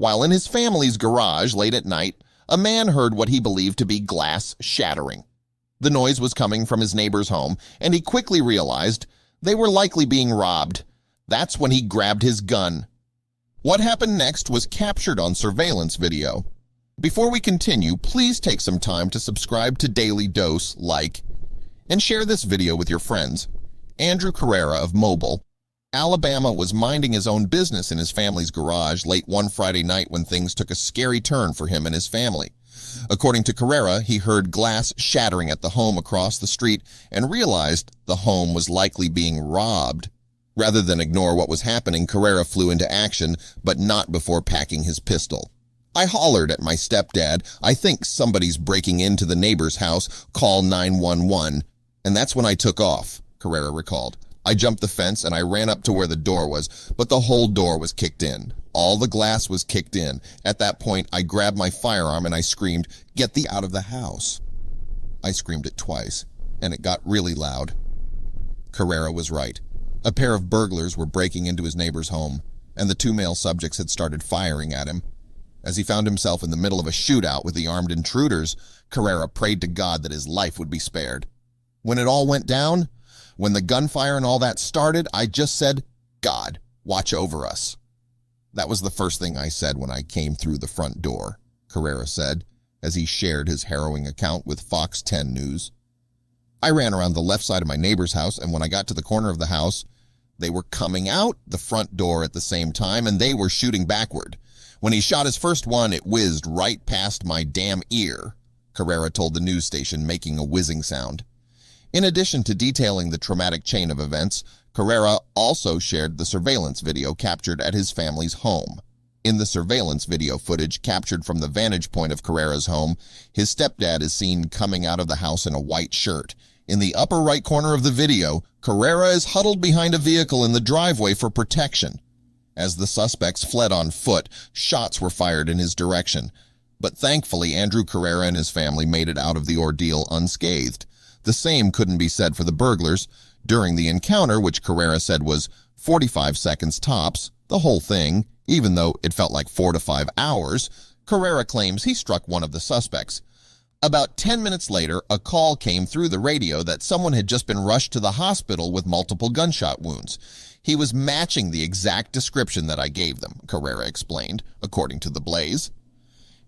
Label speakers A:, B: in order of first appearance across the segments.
A: While in his family's garage late at night, a man heard what he believed to be glass shattering. The noise was coming from his neighbor's home, and he quickly realized they were likely being robbed. That's when he grabbed his gun. What happened next was captured on surveillance video. Before we continue, please take some time to subscribe to Dailydose, like, and share this video with your friends. Andrew Carrera of Mobile, Alabama was minding his own business in his family's garage late one Friday night when things took a scary turn for him and his family. According to Carrera, he heard glass shattering at the home across the street and realized the home was likely being robbed. Rather than ignore what was happening, Carrera flew into action, but not before packing his pistol. "I hollered at my stepdad, 'I think somebody's breaking into the neighbor's house, call 911, and that's when I took off," Carrera recalled. "I jumped the fence and I ran up to where the door was, but the whole door was kicked in. All the glass was kicked in. At that point, I grabbed my firearm and I screamed, 'Get thee out of the house.' I screamed it twice, and it got really loud." Carrera was right. A pair of burglars were breaking into his neighbor's home, and the two male subjects had started firing at him. As he found himself in the middle of a shootout with the armed intruders, Carrera prayed to God that his life would be spared. "When it all went down, when the gunfire and all that started, I just said, 'God, watch over us.' That was the first thing I said when I came through the front door," Carrera said, as he shared his harrowing account with Fox 10 News. "I ran around the left side of my neighbor's house, and when I got to the corner of the house, they were coming out the front door at the same time, and they were shooting backward. When he shot his first one, it whizzed right past my damn ear," Carrera told the news station, making a whizzing sound. In addition to detailing the traumatic chain of events, Carrera also shared the surveillance video captured at his family's home. In the surveillance video footage captured from the vantage point of Carrera's home, his stepdad is seen coming out of the house in a white shirt. In the upper right corner of the video, Carrera is huddled behind a vehicle in the driveway for protection. As the suspects fled on foot, shots were fired in his direction. But thankfully, Andrew Carrera and his family made it out of the ordeal unscathed. The same couldn't be said for the burglars. During the encounter, which Carrera said was 45 seconds tops, the whole thing, even though it felt like 4 to 5 hours, Carrera claims he struck one of the suspects. About 10 minutes later, a call came through the radio that someone had just been rushed to the hospital with multiple gunshot wounds. He was matching the exact description that I gave them, Carrera explained, according to The Blaze.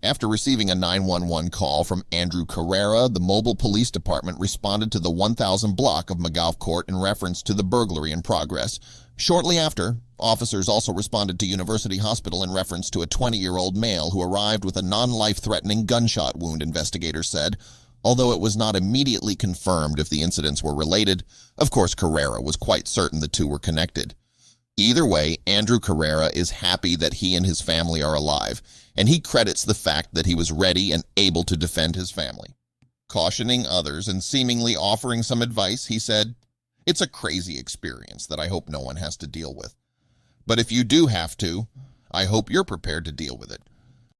A: After receiving a 911 call from Andrew Carrera, the Mobile Police Department responded to the 1000 block of McGough Court in reference to the burglary in progress. Shortly after, officers also responded to University Hospital in reference to a 20-year-old male who arrived with a non-life-threatening gunshot wound, investigators said. Although it was not immediately confirmed if the incidents were related, of course Carrera was quite certain the two were connected. Either way, Andrew Carrera is happy that he and his family are alive, and he credits the fact that he was ready and able to defend his family. Cautioning others and seemingly offering some advice, he said, "It's a crazy experience that I hope no one has to deal with. But if you do have to, I hope you're prepared to deal with it.